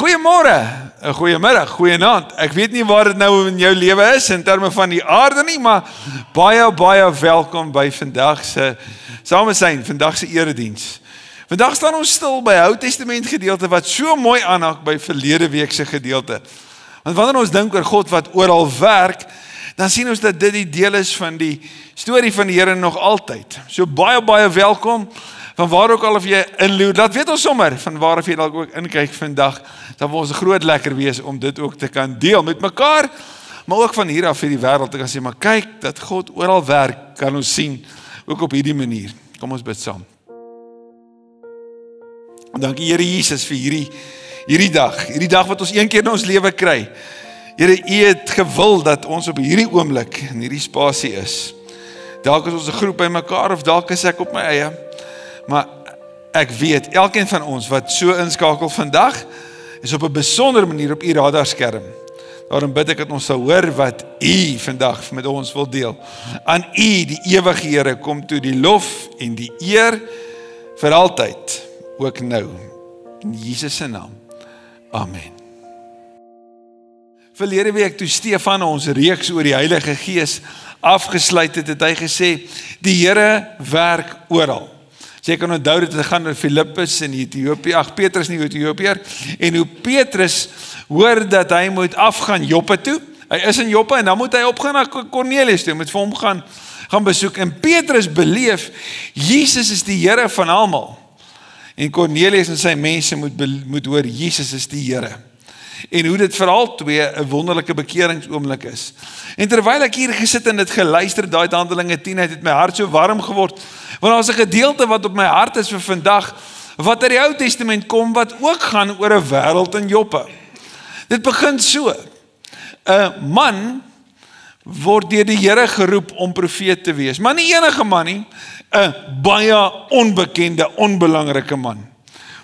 Goeiemôre, goeiemiddag, goeienaand. Ek weet nie waar dit nou in jou lewe is in terme van die aarde nie, maar baie welkom by vandag se samesyn, vandag se erediens. Vandag staan ons stil by Ou Testament gedeelte wat so mooi aanhaak by verlede week se gedeelte. Want wanneer ons dink oor God wat oral werk, dan sien ons dat dit die deel is van die storie van die Here nog altyd. So baie welkom. Van waar ook al of jy inloer, laat weet ons sommer, van waar of jy dalk ook inkyk vandag, dan wil ons groot lekker wees om dit ook te kan deel met mekaar, maar ook van hier af vir die wêreld te kan sê, maar kyk, dat God oral werk, kan ons sien, ook op hierdie manier. Kom ons bid saam. Dankie Here Jesus vir hierdie dag wat ons een keer in ons lewe kry. Here, U het gewil dat ons op hierdie oomblik in hierdie spasie is. Dalk is ons 'n groep by mekaar, of dalk is ek op my eie. Maar ek weet, elkeen van ons wat so inskakel vandag, is op 'n besondere manier op U radarskerm. Daarom bid ek dat ons sal hoor wat U vandag met ons wil deel. Aan U, die ewige Here, kom toe die lof en die eer vir altyd, ook nou. In Jesus se naam. Amen. Verlede week toe Stefan ons reeks oor die Heilige Gees afgesluit het hy gesê, die Here werk oral. Jy kan onthou dat het gaan oor Filippus in Ethiopië, Petrus in Ethiopië, en hoe Petrus hoor dat hy moet afgaan Joppe toe. Hy is in Joppe en dan moet hy opgaan na Cornelius toe, moet vir hom gaan besoek. En Petrus beleef, Jesus is die Here van almal. En Cornelius en sy mense moet hoor, Jesus is die Here. En hoe dit vir al twee 'n wonderlike bekeringsoomblik is. En terwyl ek hier gesit en dit geluister, daai Handelinge 10, het my hart so warm geword, want daar is 'n gedeelte wat op my hart is vir vandag, wat uit die Ou Testament kom, wat ook gaan oor 'n wêreld in Joppe. Dit begin so, 'n man word deur die Here geroep om profeet te wees, maar nie enige man nie, 'n baie onbekende, onbelangrike man.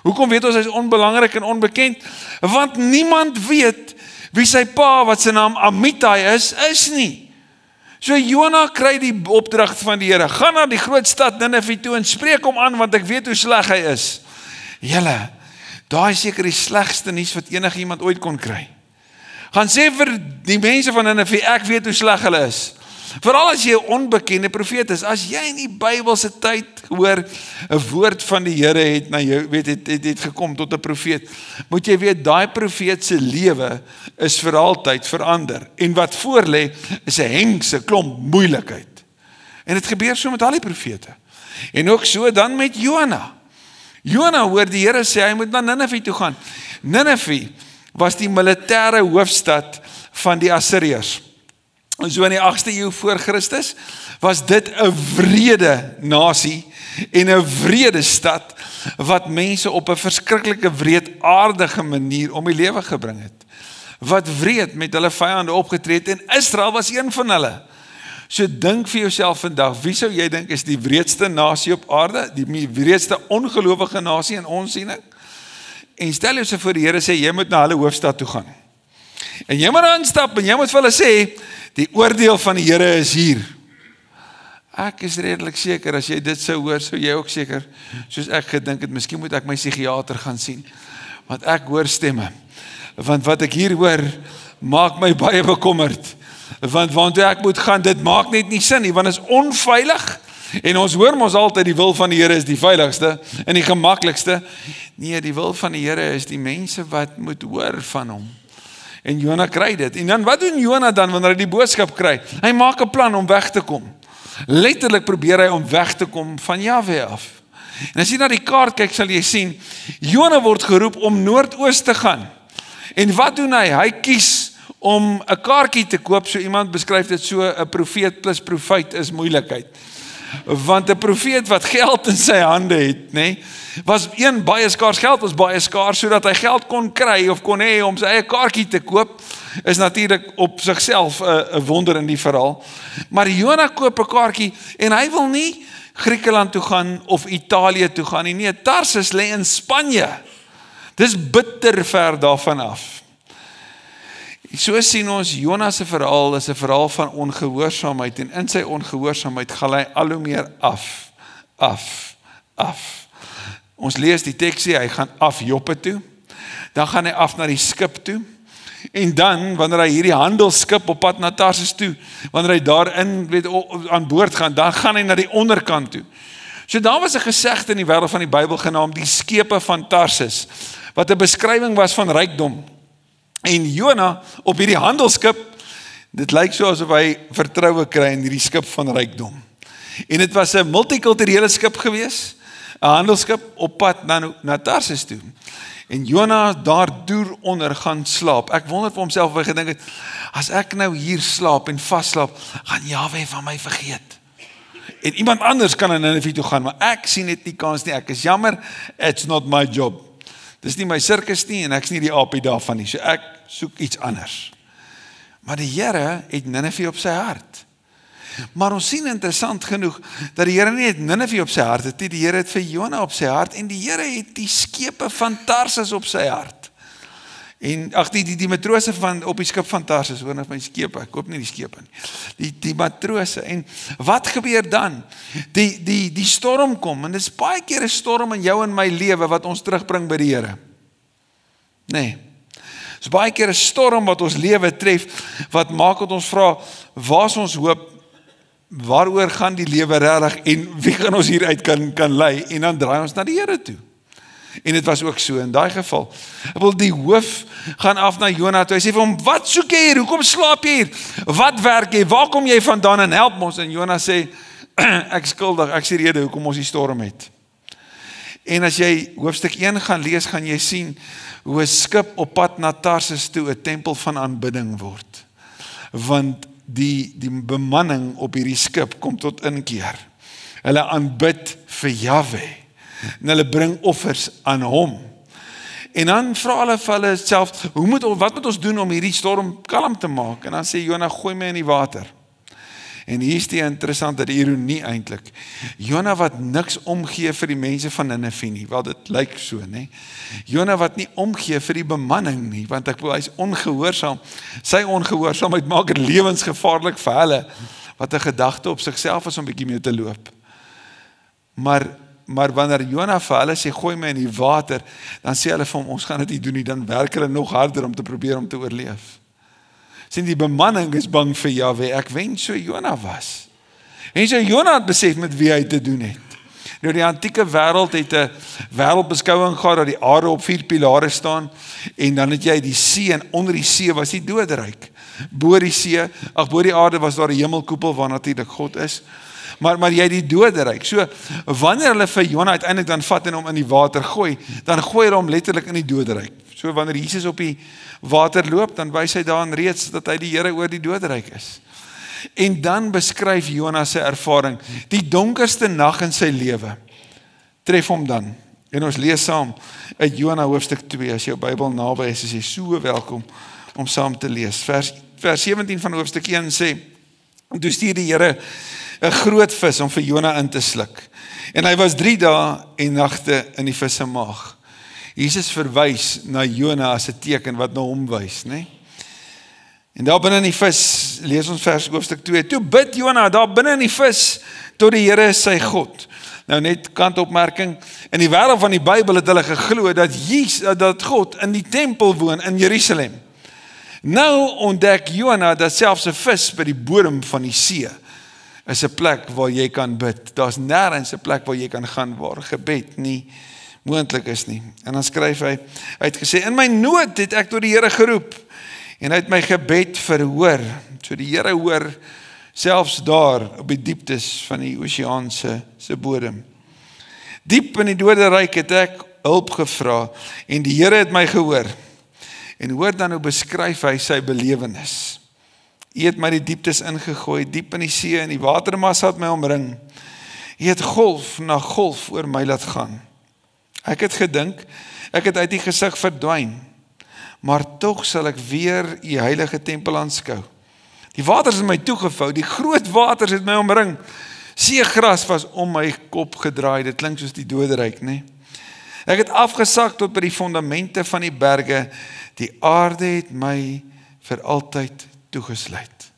Hoekom weet ons hy is onbelangrik en onbekend? Want niemand weet wie sy pa, wat sy naam Amittai is nie. So Jona kry die opdrag van die Here, gaan na die groot stad Ninive toe en spreek hom aan, want ek weet hoe sleg hy is. Julle, daai is seker die slegste nuus wat enige iemand ooit kon kry. Gaan sê vir die mense van Ninive, ek weet hoe sleg hulle is. Veral as jy 'n onbekende profeet is, as jy in die Bybelse tyd hoor, 'n woord van die Here het na jou, het gekom tot 'n profeet, moet jy weet, daai profeet se lewe is vir altyd verander. En wat voor lê, is 'n hengse klomp moeilikheid. En dit gebeur so met al die profete. En ook so dan met Jona. Jona hoor die Here sê, hy moet na Ninive toe gaan. Ninive was die militêre hoofstad van die Assiriërs. En so in die 8ste eeu voor Christus was dit 'n wrede nasie en 'n wrede stad wat mense op 'n verskriklike wreedaardige manier om die lewe gebring het. Wat wreed met hulle vyande opgetree het, en Israel was een van hulle. So dink vir jouself vandag, wie sou jy dink is die wreedste nasie op aarde, die wreedste ongelowige nasie in ons siening? En stel jou so voor die Here sê, jy moet na hulle hoofstad toe gaan. En jy moet aanstap en jy moet vir hulle sê, die oordeel van die Here is hier. Ek is redelik seker, as jy dit sou hoor, sou jy ook seker, soos ek gedink het, miskien moet ek my psigiater gaan sien, want ek hoor stemme, want wat ek hier hoor, maak my baie bekommerd, want waartoe ek moet gaan, dit maak net nie sin nie, want is onveilig, en ons hoor mos altyd, die wil van die Here is die veiligste, en die gemaklikste. Nee, die wil van die Here is die mense wat moet hoor van hom. En Jona kry dit. En dan, wat doen Jona dan, wanneer hy die boodskap kry? Hy maak 'n plan om weg te kom. Letterlik probeer hy om weg te kom van Jahwe af. En as jy na die kaart kyk, sal jy sien, Jona word geroep om noordoos te gaan. En wat doen hy? Hy kies om 'n kaartjie te koop, so iemand beskryf dit so, 'n profeet plus profyt is moeilikheid. Want 'n profeet wat geld in sy hande het, was baie skaars, geld was baie skaars, sodat hy geld kon kry of kon hê om sy eie kaartjie te koop, is natuurlik op sigself 'n wonder in die verhaal. Maar Jona koop 'n kaartjie en hy wil nie Griekeland toe gaan of Italië toe gaan nie. Nee, Tarsus lê in Spanje. Dis bitter ver daarvan af. So sien ons, Jona se verhaal is 'n verhaal van ongehoorsaamheid, en in sy ongehoorsaamheid gaan hy al hoe meer af. Ons lees die teks sê, hy gaan af Joppe toe. dan gaan hy af na die skip toe, en dan, wanneer hy hierdie handelsskip op pad na Tarsus toe, wanneer hy daarin aan boord gaan, dan gaan hy na die onderkant toe. So daar was 'n gesegde in die wêreld van die Bybel genaamd die skepe van Tarsus, wat 'n beskrywing was van rykdom. En Jona op hierdie handelsskip, dit lyk so asof hy vertroue kry in hierdie skip van rykdom. En dit was 'n multikulturele skip gewees, 'n handelsskip op pad na Tarsus toe. En Jona daar deur onder gaan slaap. Ek wonder vir homself of hy gedink het, as ek nou hier slaap en vasslaap, gaan Jahwe van my vergeet. En iemand anders kan in Ninive toe gaan, maar ek sien net nie kans nie. Ek is jammer, it's not my job. Dis nie my sirkus nie en ek is nie die aapie daarvan nie. So ek soek iets anders. Maar die Here het Ninive op sy hart. Maar ons sien interessant genoeg dat die Here nie het Ninive op sy hart het nie, die Here het vir Jona op sy hart en die Here het die skepe van Tarsus op sy hart. En die matrose op die skip van Tarsus, hoor nou my skepe, ek koop nie die skepe nie. Die matrose, en wat gebeur dan? Die storm kom, en dit is baie keer 'n storm in jou en my lewe wat ons terugbring by die Here. Nee. Dit is baie keer 'n storm wat ons lewe tref, wat maak dat ons vra, waar is ons hoop? Waaroor gaan die lewe regtig en wie gaan ons hieruit kan lei? En dan draai ons na die Here toe. En dit was ook so in daai geval. Die hoof gaan af na Jona toe. Hy sê vir hom, wat soek jy hier? Hoekom slaap jy hier? Wat werk jy? Waar kom jy vandaan en help ons? En Jona sê, ek skuldig, ek sê rede hoekom ons die storm het. En as jy hoofstuk 1 gaan lees, gaan jy sien hoe 'n skip op pad na Tarsus toe 'n tempel van aanbidding word. Want die bemanning op hierdie skip kom tot inkeer. Hulle aanbid vir Jahwe. En hulle bring offers aan hom. En dan vra hulle vir hulle self, wat moet ons doen om hierdie storm kalm te maak? En dan sê Jona, gooi my in die water. En hier is die interessante ironie eintlik. Jona wat niks omgee vir die mense van Ninive nie, wel dit lyk so, né? Jona wat nie omgee vir die bemanning nie, want hy's ongehoorsaam. Sy ongehoorsaamheid maak dit lewensgevaarlik vir hulle, wat 'n gedagte op sigself is om bietjie mee te loop. Maar wanneer Jona vir hulle sê, gooi my in die water, dan sê hulle vir hom, ons gaan dit nie doen nie, dan werk hulle nog harder om te probeer om te oorleef. Sien, die bemanning is bang vir Jahwe, ek wens so Jona was. En so Jona het besef met wie hy te doen het. Nou die antieke wêreld het 'n wêreldbeskouing gehad dat die aarde op 4 pilare staan, en dan het jy die see, en onder die see was die doderyk. Bo die see, bo die aarde was daar 'n hemelkoepel waar natuurlik God is. Maar jy die doderyk. So wanneer hulle vir Jona uiteindelik dan vat en hom in die water gooi, dan gooi hulle hom letterlik in die doderyk. So wanneer Jesus op die water loop, dan wys hy daarin reeds dat hy die Here oor die doderyk is. En dan beskryf Jona sy ervaring, die donkerste nag in sy lewe tref hom dan. En ons lees saam uit Jona hoofstuk 2, as jou Bybel naby is jy so welkom om saam te lees. Vers 17 van hoofstuk 1 sê, toe stuur die Here 'n groot vis om vir Jona in te sluk. En hy was 3 dae en nagte in die vis se maag. Jesus verwys na Jona as 'n teken wat na hom wys, né? En daar binne in die vis, lees ons vers hoofstuk 2, toe bid Jona daar binne in die vis tot die Here sy God. Nou net kantopmerking, in die wêreld van die Bybel het hulle geglo dat God in die tempel woon in Jerusalem. Nou ontdek Jona dat selfs 'n vis by die bodem van die see is 'n plek waar jy kan bid. Daar's nêrens 'n plek waar jy kan gaan waar gebed nie moontlik is nie. En dan skryf hy het gesê, in my nood het ek tot die Here geroep en hy het my gebed verhoor. So die Here hoor selfs daar op die dieptes van die oseaan se bodem. Diep in die doderyk het ek hulp gevra en die Here het my gehoor. En hoor dan hoe beskryf hy sy belewenis. U het my die dieptes ingegooi, diep in die see en die watermassa het my omring. U het golf na golf oor my laat gaan. Ek het gedink, ek het uit die gesig verdwyn, maar tog sal ek weer u heilige tempel aanskou. Die waters het my toegevou, die groot waters het my omring. Seegras was om my kop gedraai, dit klink soos die doderyk, né? Ek het afgesak tot by die fondamente van die berge, die aarde het my vir altyd toegesluit.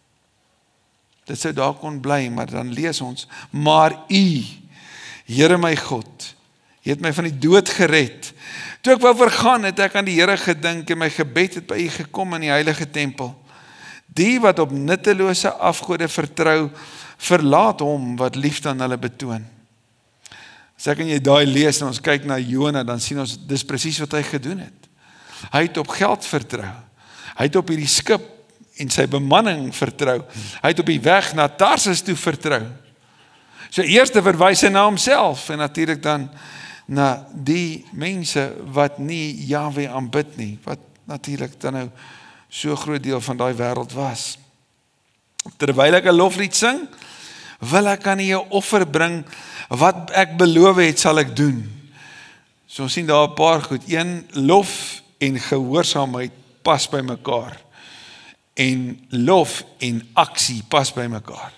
Dit sou daar kon bly, maar dan lees ons, maar u, Here my God, U het my van die dood gered, Toe ek wou vergaan, het ek aan die Here gedink en my gebed het by U gekom in die heilige tempel. Die wat op nuttelose afgode vertrou, verlaat hom wat liefde aan hulle betoon. As ek en jy daai lees en ons kyk na Jona, dan sien ons, dis presies wat hy gedoen het. Hy het op geld vertrou. Hy het op hierdie skip en sy bemanning vertrou. Hy het op die weg na Tarsus toe vertrou. So eerste verwys hy na homself en natuurlik dan na die mense wat nie Jahwe aanbid nie, wat natuurlik dan nou so groot deel van daai wêreld was. Terwyl ek 'n loflied sing, wil ek aan U 'n offer bring, wat ek beloof het sal ek doen. So ons sien daar 'n paar goed. Een, lof en gehoorsaamheid pas by mekaar. En lof en aksie pas by mekaar.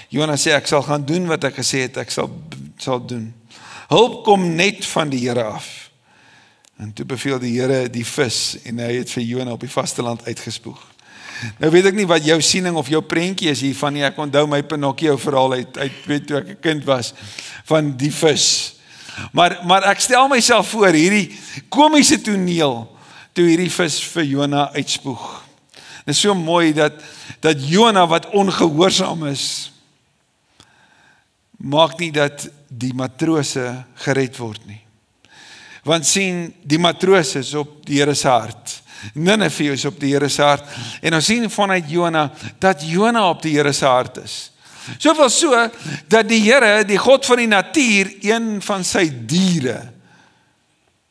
Jona sê, ek sal gaan doen wat ek gesê het, ek sal doen. Hulp kom net van die Here af. En toe beveel die Here die vis, en hy het vir Jona op die vasteland uitgespoeg. Nou weet ek nie wat jou siening of jou prentjie is hiervan nie, ek onthou my Pinocchio verhaal uit weet toe ek 'n kind was, van die vis. Maar ek stel myself voor, hierdie komiese toneel, toe hierdie vis vir Jona uitspoeg. Dit is so mooi dat Jona wat ongehoorsaam is, maak nie dat die matrose gered word nie. Want sien, die matrose is op die Here se hart. Nineve is op die Here se hart. En ons sien vanuit Jona, dat Jona op die Here se hart is. Soveel so, dat die Here, die God van die natuur, een van sy diere,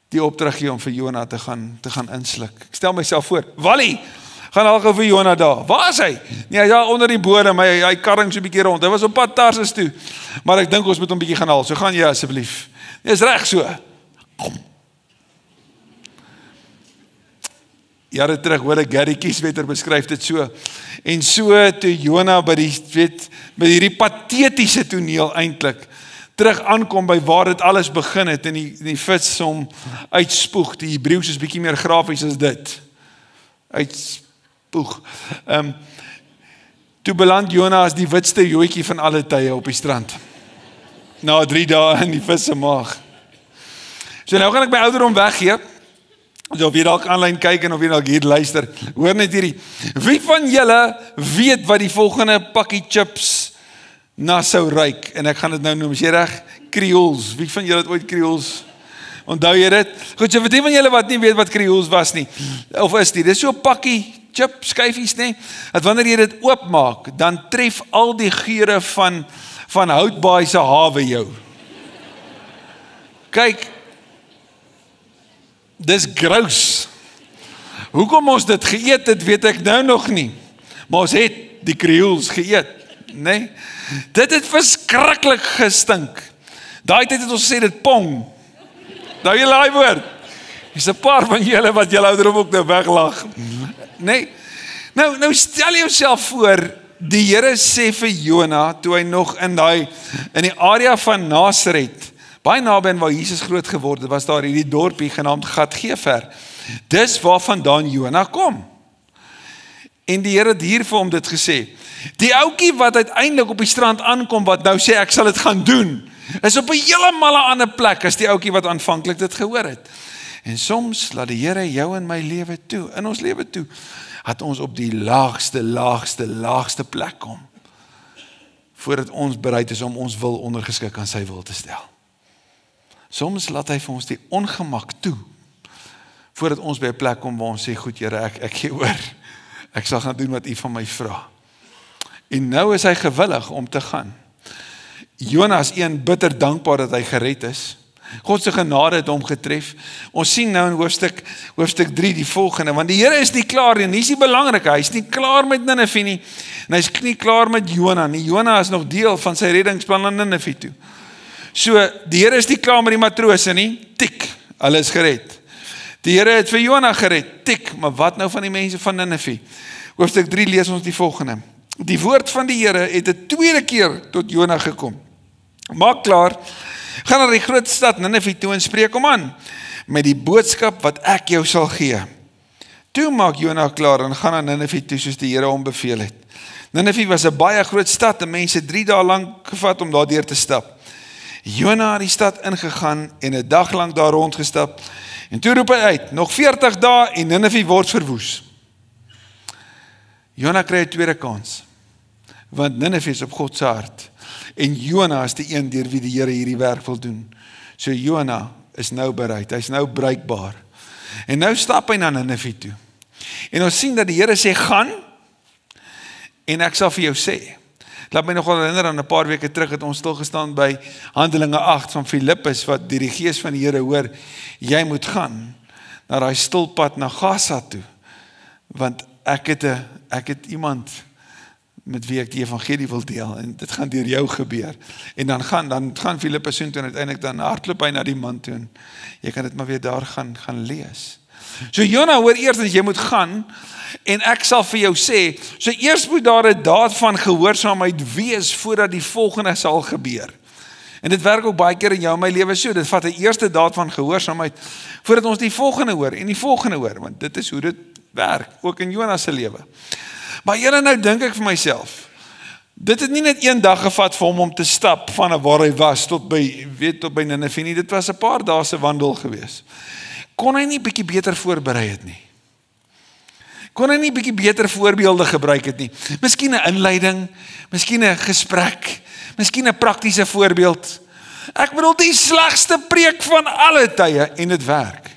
die opdrag gee om vir Jona te gaan insluk. Ek stel myself voor, Wally, gaan al gou vir Jona daar. Waar is hy? Nee, hy is daar onder die bodem, hy karring so 'n bietjie rond. Hy was op pad Tarsus toe. Maar ek dink ons moet hom bietjie gaan haal. So gaan jy asseblief. Dis reg so. Jare terug hoor ek Gary Kieswetter beskryf dit so. En so toe Jona by hierdie patetiese toneel eintlik terug aankom by waar dit alles begin het en die vis hom uitspoeg. Die Hebreëus is bietjie meer grafies as dit. Uitspoeg. Toe beland Jona as die witste joetjie van alle tye op die strand. Na 3 dae in die vis se maag. So nou gaan ek my ouderdom weggee. So of jy dalk aanlyn kyk en of jy dalk hier luister, hoor net hierdie. Wie van julle weet wat die volgende pakkie chips na sou ruik? En ek gaan dit nou noem, is jy reg? Creoles. Wie van julle het ooit Creoles? Onthou jy dit? Goed, so vir die van julle wat nie weet wat Creoles was nie, of is die, dis so 'n pakkie chips, skyfies nie, dat wanneer jy dit oopmaak, dan tref al die geure van Houtbaai se hawe jou. Kyk, dis gross. Hoekom ons dit geëet het, weet ek nou nog nie. Maar ons het die Creoles geëet, nee? Dit het verskriklik gestink. Daai tyd het ons gesê dit pong. Nou jy laai woord. Is 'n paar van julle wat julle ouderdom ook nou weglag. Nee. Nou stel jouself voor, die Here sê vir Jona, toe hy nog in die area van Nasaret, baie naby aan waar Jesus groot geword het, was daar hierdie dorpie genaamd Gat-Gefer. Dis waarvandaan Jona kom. En die Here het hier vir hom dit gesê. Die ouetjie wat uiteindelik op die strand aankom, wat nou sê ek sal dit gaan doen, is op 'n heeltemal ander plek as die ouetjie wat aanvanklik dit gehoor het. En soms laat die Here jou in my lewe toe, in ons lewe toe, dat ons op die laagste plek kom, voordat ons bereid is om ons wil ondergeskik aan sy wil te stel. Soms laat hy vir ons die ongemak toe, voordat ons by 'n plek kom waar ons sê, goed Here, ek gee oor, ek sal gaan doen wat U van my vra. En nou is hy gewillig om te gaan. Jona is bitter dankbaar dat hy gered is. God se genade het hom getref. Ons sien nou in hoofstuk 3 die volgende, want die Here is nie klaar nie, dis die belangrike, hy is nie klaar met Nineve nie, en hy is nie klaar met Jona nie. Jona is nog deel van sy reddingsplan na Nineve toe. So, die Here is nie klaar met die matrose nie, tik, hulle is gered. Die Here het vir Jona gered, tik, maar wat nou van die mense van Nineve? Hoofstuk 3 lees ons die volgende. Die woord van die Here het 'n tweede keer tot Jona gekom. Maak klaar, gaan na die groot stad Nineve toe en spreek hom aan, met die boodskap wat ek jou sal gee. Toe maak Jona klaar en gaan na Nineve toe soos die Here hom beveel het. Nineve was 'n baie groot stad en mense 3 dae lank gevat om daardeur te stap. Jona het die stad ingegaan en 'n dag lank daar rondgestap En toe roep hy uit, nog 40 dae en Ninive word verwoes. Jona kry 'n tweede kans, want Ninive is op God se hart. En Jona is die een deur wie die Here hierdie werk wil doen. So Jona is nou bereid, hy's nou bruikbaar. En nou stap hy na Ninive toe. En ons sien dat die Here sê, gaan, en ek sal vir jou sê. Laat my nogal herinner aan 'n paar weke terug het ons stilgestaan by Handelinge 8 van Filippus, wat deur die Gees van die Here hoor, jy moet gaan na daai stilpad na Gaza toe, want ek het iemand met wie ek die evangelie wil deel, en dit gaan deur jou gebeur, en dan gaan Filippus toe, en uiteindelik dan hardloop hy na die man toe, en jy kan dit maar weer daar gaan lees. So Jona hoor eers dat jy moet gaan, en ek sal vir jou sê, so eers moet daar 'n daad van gehoorsaamheid wees, voordat die volgende sal gebeur. En dit werk ook baie keer in jou en my lewe so, dit vat 'n eerste daad van gehoorsaamheid, voordat ons die volgende hoor, en die volgende hoor, want dit is hoe dit werk, ook in Jona se lewe. Maar Here, nou dink ek vir myself, dit het nie net een dag gevat vir hom om te stap, van waar hy was, tot by Ninive nie, dit was 'n paar dae se wandel gewees. Kon hy nie bietjie beter voorberei het nie? Kon hy nie bietjie beter voorbeelde gebruik het nie? Miskien 'n inleiding, miskien 'n gesprek, miskien 'n praktiese voorbeeld. Ek bedoel die slegste preek van alle tye, en dit werk.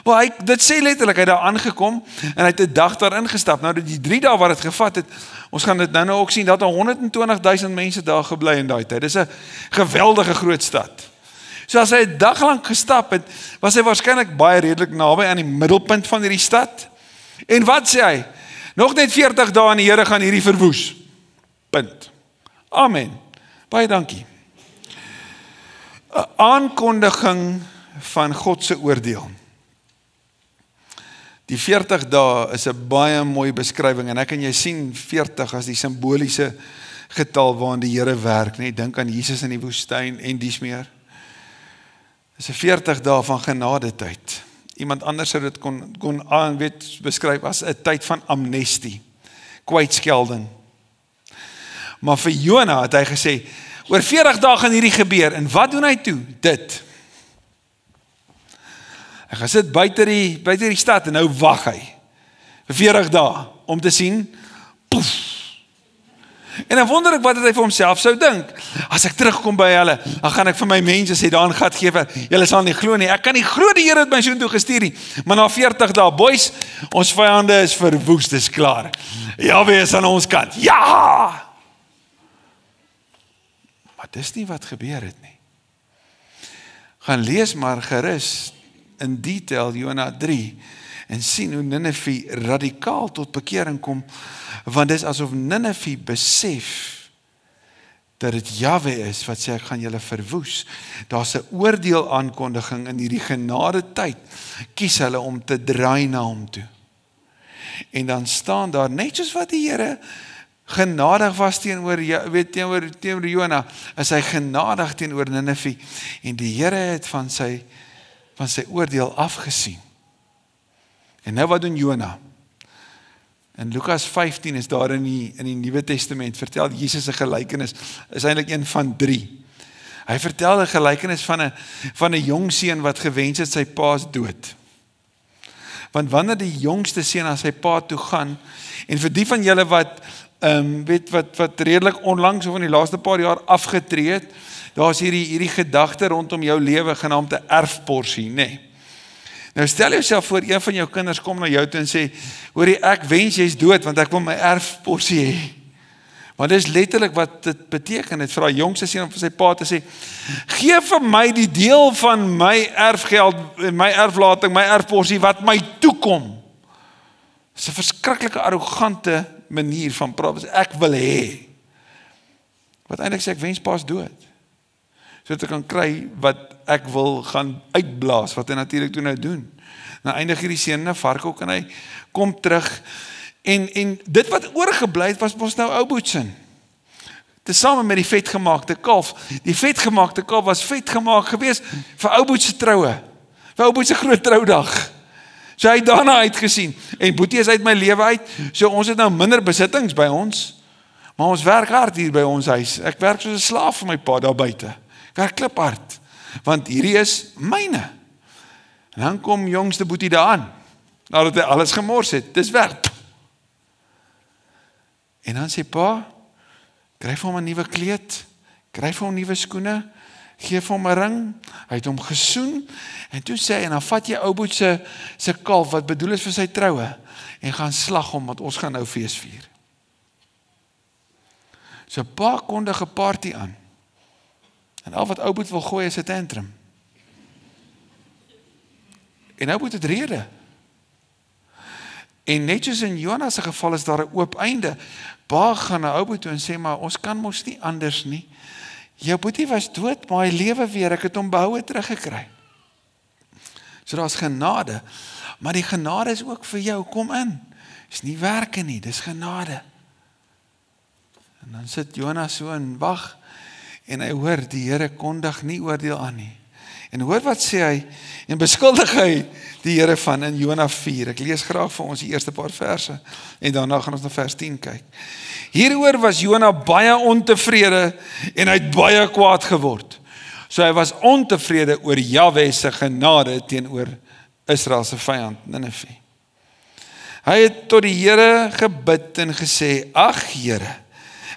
Wel, dit sê letterlik, hy het daar aangekom, en hy het 'n dag daar ingestap. Nou, die 3 dae wat het gevat het, ons gaan dit nou ook sien, dat 120.000 mense daar gebly in daai tyd. Dis 'n geweldige groot stad. So as hy 'n dag lank gestap het, was hy waarskynlik baie redelik naby aan die middelpunt van hierdie stad. En wat sê hy? Nog net 40 dae en die Here gaan hierdie verwoes. Punt. Amen. Baie dankie. 'n Aankondiging van God se oordeel. Die 40 dae is 'n baie mooi beskrywing, en ek en jy sien 40 as die simboliese getal waarin die Here werk, nee, dink aan Jesus in die woestyn en dies meer. Dis 'n 40 dae van genadetyd. Iemand anders sou dit kon beskryf as 'n tyd van amnestie, kwytskelding. Maar vir Jona het hy gesê, oor 40 dae gaan hierdie gebeur, en wat doen hy toe? Dit. Hy gaan sit buite die stad, en nou wag hy vir 40 dae om te sien, poef. En dan wonder ek wat het hy vir homself sou dink. As ek terugkom by hulle, dan gaan ek vir my mense sê, daar in Gatgever, julle sal nie glo nie, ek kan nie glo die Here het my soontoe gestuur nie, maar na 40 dae, boys, ons vyande is verwoes, dis klaar. Jahwe is aan ons kant, ja! Maar dis nie wat gebeur het nie. Gaan lees maar gerus in detail Jona 3 en sien hoe Ninive radikaal tot bekering kom, want dis asof Ninive besef dat dit Jahwe is wat sê ek gaan julle verwoes. Daar's 'n oordeel aankondiging in hierdie genade tyd. Kies hulle om te draai na hom toe. En dan staan daar net soos wat die Here genadig was teenoor Jona, is hy genadig teenoor Ninive, en die Here het van sy oordeel afgesien. En nou wat doen Jona? In Lukas 15 is daar in die Nuwe Testament, vertel Jesus 'n gelykenis, is eintlik een van 3. Hy vertel 'n gelykenis van 'n jong seun wat gewens het sy pa is dood. Want wanneer die jongste seun na sy pa toe gaan, en vir die van julle wat redelik onlangs of in die laaste paar jaar afgetree het, daar is hierdie gedagte rondom jou lewe genaamd 'n erfporsie, nê. Nou stel jouself voor, een van jou kinders kom na jou toe en sê, hoorie, ek wens jy's dood, want ek wil my erfporsie hê. Want dit is letterlik wat dit beteken, het vir die jongste seun om vir sy pa te sê, gee vir my die deel van my erfgeld, my erflating, my erfporsie, wat my toekom. Dis 'n verskriklike arrogante manier van praat, ek wil hê. Wat eintlik sê, ek wens pa's dood. Sodat ek kan kry wat ek wil gaan uitblaas, wat hy natuurlik toe nou doen. Nou eindig hierdie seun in 'n varkhok en hy kom terug, en dit wat oorgebly het, was mos nou ou boetsin. Tesame met die vetgemaakte kalf. Die vetgemaakte kalf was vetgemaak gewees vir ou boet se troue, vir ou boet se groot troudag. So hy het daarna uitgesien, en boetie is uit my lewe uit, so ons het nou minder besittings by ons, maar ons werk hard hier by ons huis. Ek werk soos 'n slaaf vir my pa daar buite. Ek werk kliphard, want hierdie is myne. En dan kom jongste boetie daar aan, nadat hy alles gemors het, dis weg. En dan sê pa, kry vir hom 'n nuwe kleed, kry vir hom nuwe skoene, gee vir hom 'n ring, hy het hom gesoen, en toe sê hy, en dan vat jy ou boet se kalf, wat bedoel is vir sy troue, en gaan slag hom, want ons gaan nou fees vier. So pa kondig 'n party aan, en al wat ou boet wil gooi is 'n tantrum. En ou boet het rede. En net soos in Jonas se geval is daar 'n oop einde. Pa gaan na ou boet toe en sê, maar ons kan mos nie anders nie. Jou boetie was dood, maar hy lewe weer, ek het hom behoue teruggekry. So daar's genade, maar die genade is ook vir jou, kom in. Dis nie werke nie, dis genade. En dan sit Jonas so en wag, en hy hoor, die Here kondig nie oordeel aan nie. En hoor wat sê hy, en beskuldig hy die Here van in Jona 4. Ek lees graag vir ons die eerste paar verse, en daarna gaan ons na vers 10 kyk. Hieroor was Jona baie ontevrede, en hy het baie kwaad geword. So hy was ontevrede oor Jahwe se genade teenoor Israel se vyand Ninive. Hy het tot die Here gebid en gesê, ag Here,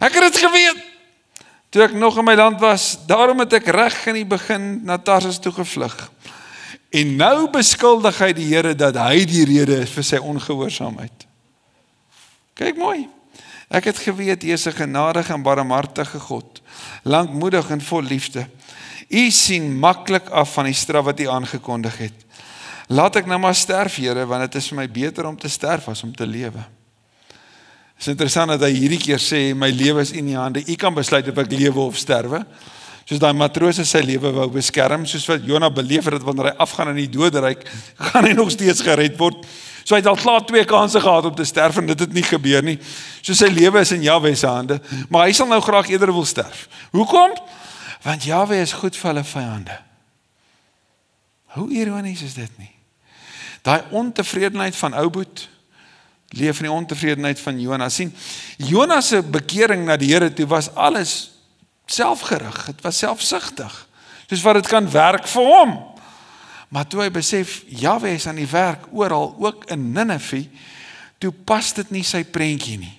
ek het dit geweet, toe ek nog in my land was, daarom het ek reg in die begin na Tarsus toe gevlug. En nou beskuldig hy die Here dat hy die rede is vir sy ongehoorsaamheid. Kyk mooi, ek het geweet, U is 'n genadige en barmhartige God, lankmoedig en vol liefde. U sien maklik af van die straf wat U aangekondig het. Laat ek nou maar sterf, Here, want dit is vir my beter om te sterf as om te lewe. Het is interessant dat hy hierdie keer sê, my lewe is in die hande, U kan besluit of ek lewe of sterwe. Soos daai matroos sy lewe wou beskerm, soos wat Jona beleef het, wanneer hy afgaan in die doderyk, gaan hy nog steeds gered word. So hy het al klaar 2 kansse gehad om te sterf, en dit het nie gebeur nie. So sy lewe is in Jahwe se hande, maar hy sal nou graag eerder wil sterf. Hoekom? Want Jahwe is goed vir hulle vyande. Hoe ironies is dit nie? Daai ontevredenheid van ou boet, leef in die ontevredenheid van Jona. Sien, Jona se bekering na die Here toe was alles selfgerig, het was selfsugtig, soos wat dit kan werk vir hom. Maar toe hy besef, Jahwe is aan die werk oral, ook in Ninive, toe pas dit nie sy prentjie nie.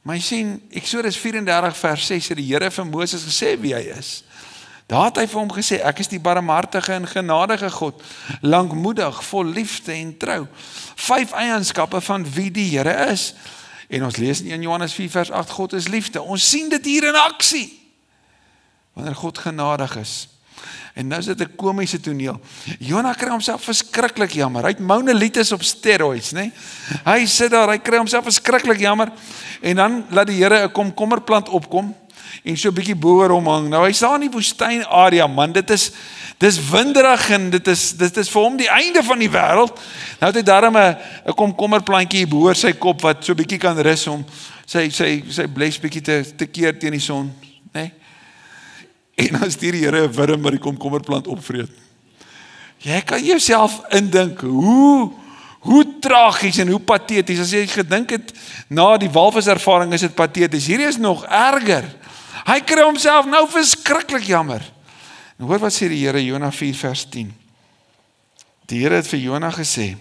Maar jy sien, Eksodus 34 vers 6 het die Here vir Moses gesê wie hy is. Daar het hy vir hom gesê, ek is die barmhartige en genadige God, lankmoedig, vol liefde en trou. 5 eienskappe van wie die Here is. En ons lees in Johannes 4 vers 8, God is liefde. Ons sien dit hier in aksie, wanneer God genadig is. En nou is dit 'n komiese toneel. Jona kry homself verskriklik jammer. Hy het monolitis op steroids, né? Hy sit daar, hy kry homself verskriklik jammer. En dan laat die Here 'n komkommerplant opkom en so 'n bietjie bo oor hom hang. Nou hy staan in die woestyn area, man. Dis winderig en dit is vir hom die einde van die wêreld. Nou het hy daarom 'n komkommerplantjie bo oor sy kop wat so 'n bietjie kan rus om sy bles bietjie te keer teen die son, né? En dan stuur die Here 'n wurm wat die komkommerplant opvreet. Jy kan jouself indink hoe tragies en hoe pateties. As jy gedink het na die walviservaring is dit pateties. Hierdie is nog erger. Hy kry homself nou verskriklik jammer. En hoor wat sê die Here, Jona 4 vers 10. Die Here het vir Jona gesê,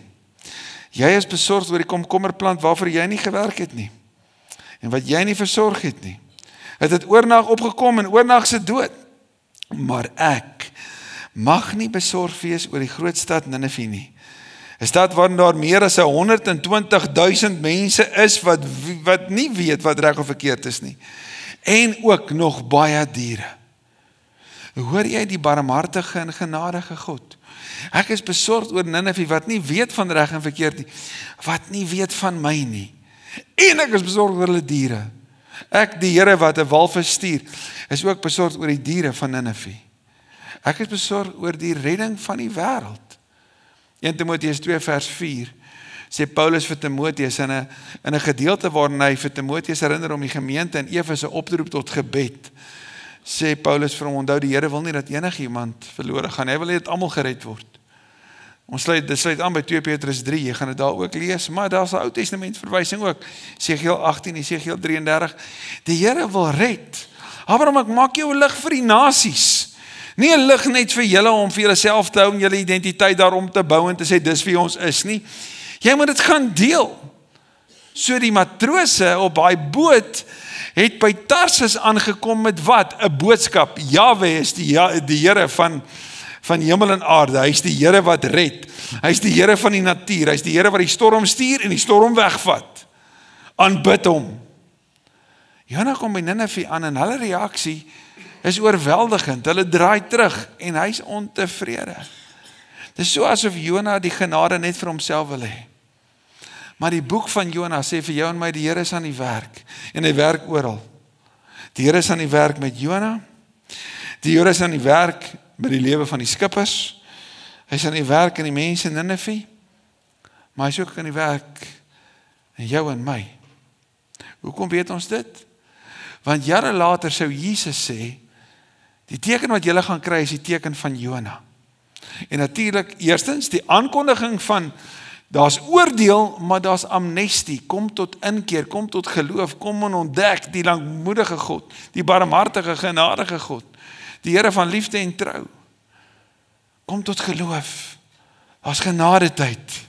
jy is besorgd oor die komkommerplant waarvoor jy nie gewerk het nie. En wat jy nie versorg het nie. Het oornag opgekom en oornag se dood. Maar ek mag nie besorg wees oor die groot stad Ninive nie. 'n Stad waarin daar meer as 120,000 mense is wat nie weet wat reg of verkeerd is nie. En ook nog baie diere. Hoor jy die barmhartige en genadige God? Ek is besorgd oor Ninive wat nie weet van reg en verkeerd nie, wat nie weet van my nie. En ek is besorgd oor hulle diere. Ek, die Here wat 'n walvis stuur, is ook besorgd oor die diere van Ninive. Ek is besorgd oor die redding van die wêreld. 1 Timoteus 2 vers 4 sê Paulus vir Timoteus in 'n gedeelte waarin hy vir Timoteus herinner om die gemeente in Efese oproep tot gebed. Sê Paulus vir hom, onthou die Here wil nie dat enigiemand verlore gaan, hy wil net almal gered word. Dit sluit aan by 2 Petrus 3, jy gaan dit daar ook lees, maar daar is 'n Ou Testament verwysing ook. Esegiel 18, Esegiel 33. Die Here wil red. Abraham, ek maak jou 'n lig vir die nasies. Nie 'n lig net vir julle om vir julleself te hou en julle identiteit daarom te bou en te sê dis wie ons is nie. Jy moet dit gaan deel. So die matrose op daai boot het by Tarsus aangekom met wat? 'n boodskap. Jahwe is die Here van hemel en aarde. Hy is die Here wat red. Hy is die Here van die natuur. Hy is die Here wat die storm stuur en die storm wegvat. Aanbid hom. Jona kom by Ninive aan en hulle reaksie is oorweldigend. Hulle draai terug en hy is ontevrede. Dit is so asof Jona die genade net vir homself wil hê. Maar die boek van Jona sê vir jou en my, die Here is aan die werk. En hy werk oral. Die Here is aan die werk met Jona. Die Here is aan die werk met die lewe van die skippers. Hy is aan die werk in die mense in Ninive. Maar hy is ook aan die werk in jou en my. Hoekom weet ons dit? Want jare later sou Jesus sê, die teken wat julle gaan kry is die teken van Jona. En natuurlik, eerstens, die aankondiging van daar's oordeel, maar daar's amnestie. Kom tot inkeer, kom tot geloof, kom en ontdek die langmoedige God, die barmhartige, genadige God, die Here van liefde en trou. Kom tot geloof. Daar's genadetyd.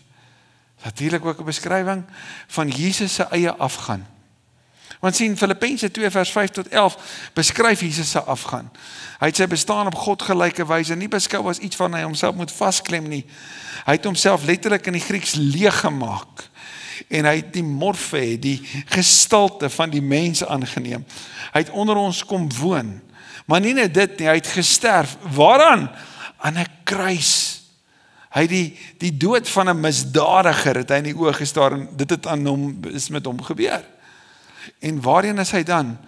Natuurlik ook 'n beskrywing van Jesus se eie afgaan. Want sien, Filippense 2 vers 5 tot 11 beskryf Jesus se afgaan. Hy het sy bestaan op God gelyke wyse nie beskou as iets van hy homself moet vasklem nie. Hy het homself letterlik in die Grieks leeg gemaak. En hy het die morfe, die gestalte van die mens aangeneem. Hy het onder ons kom woon. Maar nie net dit nie, hy het gesterf. Waaraan? Aan 'n kruis. Hy het die dood van 'n misdadiger het hy in die oë gestaar en dit het aan hom is met hom gebeur. En waarheen is hy dan?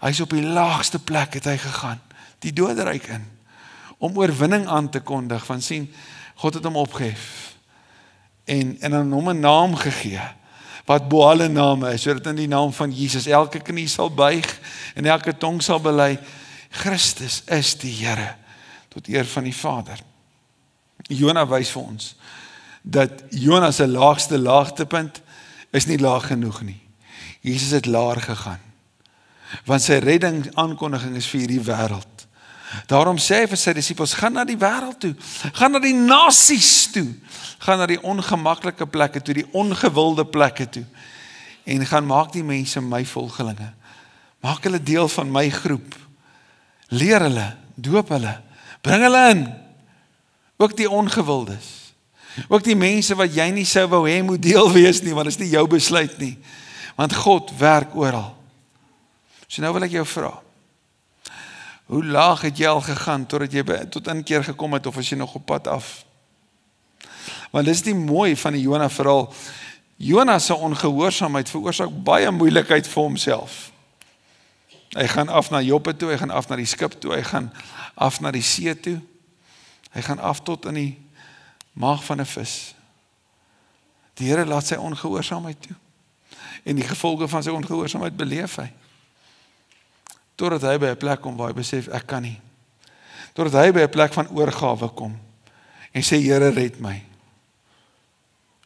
Hy is op die laagste plek het hy gegaan, die doderyk in, om oorwinning aan te kondig, want sien, God het hom opgehef, en aan hom 'n naam gegee, wat bo alle name is, sodat in die naam van Jesus elke knie sal buig, en elke tong sal bely, Christus is die Here, tot eer van die Vader. Jona wys vir ons, dat Jona se laagste laagtepunt, is nie laag genoeg nie. Jesus het laer gegaan, want sy redding aankondiging is vir hierdie wêreld. Daarom sê hy vir sy disippels, gaan na die wêreld toe, gaan na die nasies toe, gaan na die ongemaklike plekke toe, die ongewilde plekke toe, en gaan maak die mense my volgelinge, maak hulle deel van my groep, leer hulle, doop hulle, bring hulle in, ook die ongewildes, ook die mense wat jy nie sou wou hê moet deel wees nie, want dit is nie jou besluit nie, want God werk oral. So nou wil ek jou vra, hoe laag het jy al gegaan totdat jy tot inkeer gekom het, of is jy nog op pad af? Want dit is die mooi van die Jona verhaal. Jona se ongehoorsaamheid veroorsaak baie moeilikheid vir homself. Hy gaan af na Joppe toe, hy gaan af na die skip toe, hy gaan af na die see toe, hy gaan af tot in die maag van 'n vis. Die Here laat sy ongehoorsaamheid toe. En die gevolge van sy ongehoorsaamheid beleef hy. Totdat hy by 'n plek kom waar hy besef, ek kan nie. Totdat hy by 'n plek van oorgawe kom en sê, Here red my.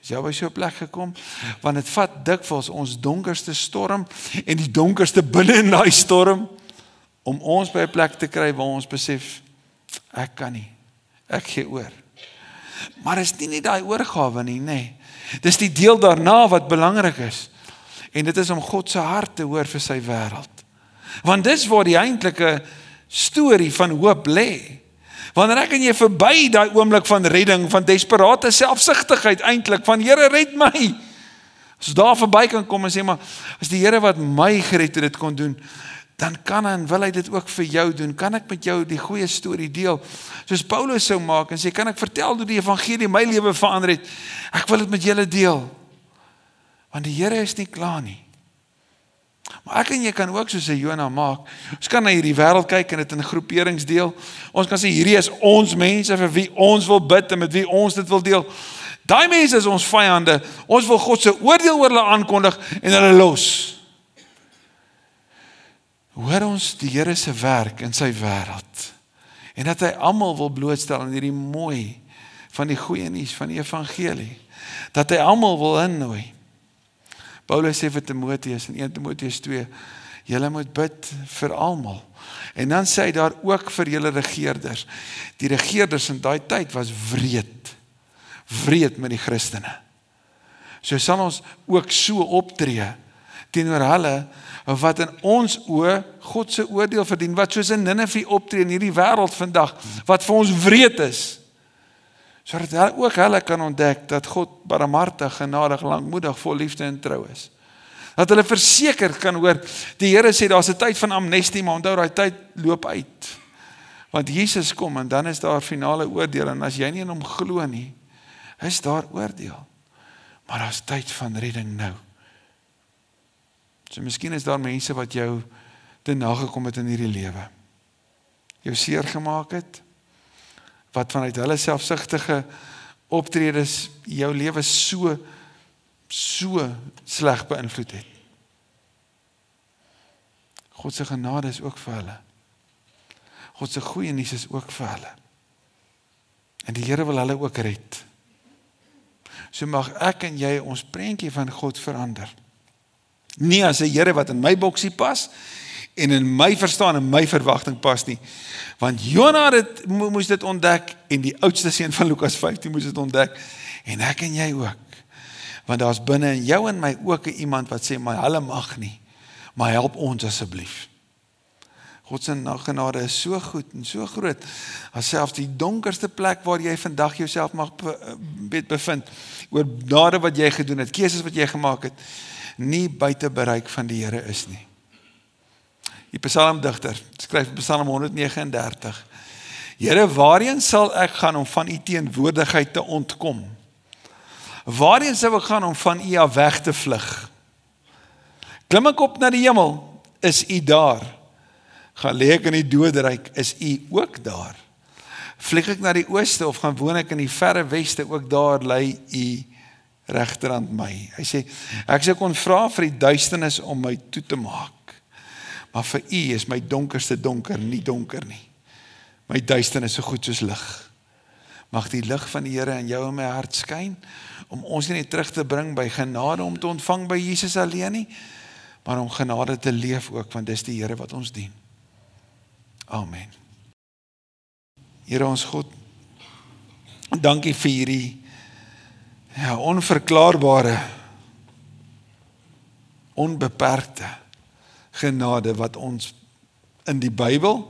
Is jy by so 'n plek gekom? Want dit vat dikwels ons donkerste storm en die donkerste binne in daai storm om ons by 'n plek te kry waar ons besef, ek kan nie. Ek gee oor. Maar is nie net daai oorgawe nie, nee. Dis die deel daarna wat belangrik is. En dit is om God se hart te hoor vir sy wêreld. Want dis waar die eintlike storie van hoop lê. Wanneer ek en jy verby daai oomblik van redding, van desperate selfsugtigheid eintlik, van Here red my. As ons daar verby kan kom en sê, maar as die Here wat my gered het dit kon doen, dan kan en wil hy dit ook vir jou doen. Kan ek met jou die goeie storie deel? Soos Paulus sou maak en sê, kan ek vertel hoe die evangelie my lewe verander het? Ek wil dit met julle deel. Want die Here is nie klaar nie. Maar ek en jy kan ook soos 'n Jona maak. Ons kan na hierdie wêreld kyk en dit in groeperings deel. Ons kan sê, hierdie is ons mense vir wie ons wil bid en met wie ons dit wil deel. Daai mense is ons vyande. Ons wil God se oordeel oor hulle aankondig en hulle los. Hoor ons die Here se werk in sy wêreld. En dat hy almal wil blootstel in hierdie mooi van die goeie nuus van die evangelie. Dat hy almal wil innooi. Paulus sê vir Timoteus in 1 Timoteus 2, julle moet bid vir almal. En dan sê hy daar ook vir julle regerders. Die regerders in daai tyd was wreed met die Christene. So sal ons ook so optree teenoor hulle wat in ons oë God se oordeel verdien, wat soos in Ninive optree in hierdie wêreld vandag, wat vir ons wreed is, sodat ook hulle kan ontdek dat God barmhartig, genadig, lankmoedig, vol liefde en trou is. Dat hulle verseker kan hoor, die Here sê daar's 'n tyd van amnestie, maar onthou daai tyd loop uit. Want Jesus kom en dan is daar finale oordeel, en as jy nie in hom glo nie, is daar oordeel. Maar daar's tyd van redding nou. So miskien is daar mense wat jou te nagekom het in hierdie lewe. Jou seer gemaak het, wat vanuit hulle selfsugtige optredes jou lewe so sleg beïnvloed het. God se genade is ook vir hulle. God se goeie nuus is ook vir hulle. En die Here wil hulle ook red. So mag ek en jy ons prentjie van God verander. Nie as 'n Here wat in my boksie pas en in my verstaan en my verwagting pas nie. Want Jona moes dit ontdek en die oudste seun van Lukas 15 moes dit ontdek en ek en jy ook. Want daar's binne in jou en my ook iemand wat sê, maar hulle mag nie, maar help ons asseblief. God se genade is so goed en so groot, as selfs die donkerste plek waar jy vandag jouself mag bevind, oor dade wat jy gedoen het, keuses wat jy gemaak het, nie buite bereik van die Here is nie. Die psalmdigter skryf Psalm 139, Here, waarheen sal ek gaan om van u teenwoordigheid te ontkom? Waarheen sou ek gaan om van u af weg te vlug? Klim ek op na die hemel, is u daar? Gaan lê ek in die doderyk, is u ook daar? Vlieg ek na die ooste of gaan woon ek in die verre weste, ook daar lê u regterhand my. Hy sê, ek sou kon vra vir die duisternis om my toe te maak. Maar vir u is my donkerste donker nie donker nie. My duisternis so goed soos lig. Mag die lig van die Here in jou en my hart skyn, om ons nie terug te bring by genade om te ontvang by Jesus alleen nie, maar om genade te leef ook, want dis die Here wat ons dien. Amen. Here ons God, dankie vir hierdie onverklaarbare, onbeperkte genade wat ons in die Bybel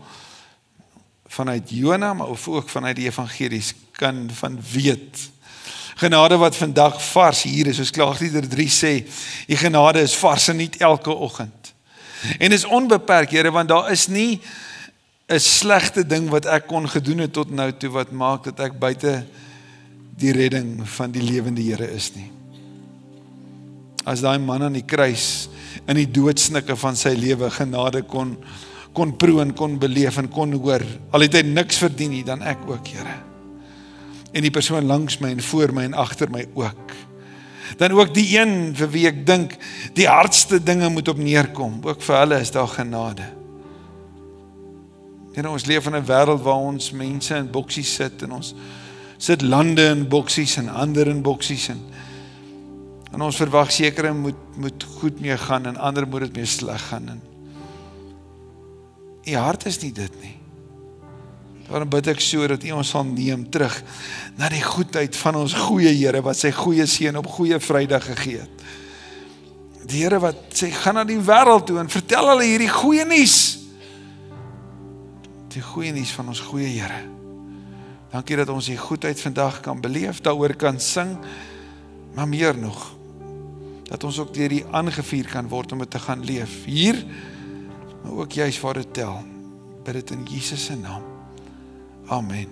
vanuit Jona, maar ook vanuit die evangelies kan van weet. Genade wat vandag vars hier is, soos Klaagliedere 3 sê, die genade is vars en niet elke oggend. En is onbeperk, Here, want daar is nie 'n slegte ding wat ek kon gedoen het tot nou toe, wat maak dat ek buite die redding van die lewende Here is nie. As daai man aan die kruis in die doodsnikke van sy lewe genade kon proe en kon beleef en kon hoor, al het hy niks verdien nie, dan ek ook, Here. En die persoon langs my en voor my en agter my ook. Dan ook die een vir wie ek dink die hardste dinge moet op neerkom, ook vir hulle is daar genade. Here, ons leef in 'n wêreld waar ons mense in boksies sit en ons sit lande in boksies en ander in boksies en ons verwag sekere moet goed mee gaan en ander moet dit mee sleg gaan. En die hart is nie dit nie. Daarom bid ek so dat U ons sal neem terug na die goedheid van ons goeie Here wat sy goeie seun op goeie Vrydag gegee het. Die Here wat sê gaan na die wêreld toe en vertel hulle hierdie goeie nuus. Die goeie nuus van ons goeie Here. Dankie dat ons die goedheid vandag kan beleef, daaroor kan sing, maar meer nog, dat ons ook deur die aangevuur kan word om dit te gaan leef. Hier, maar ook juist waar dit tel. Bid dit in Jesus se naam. Amen.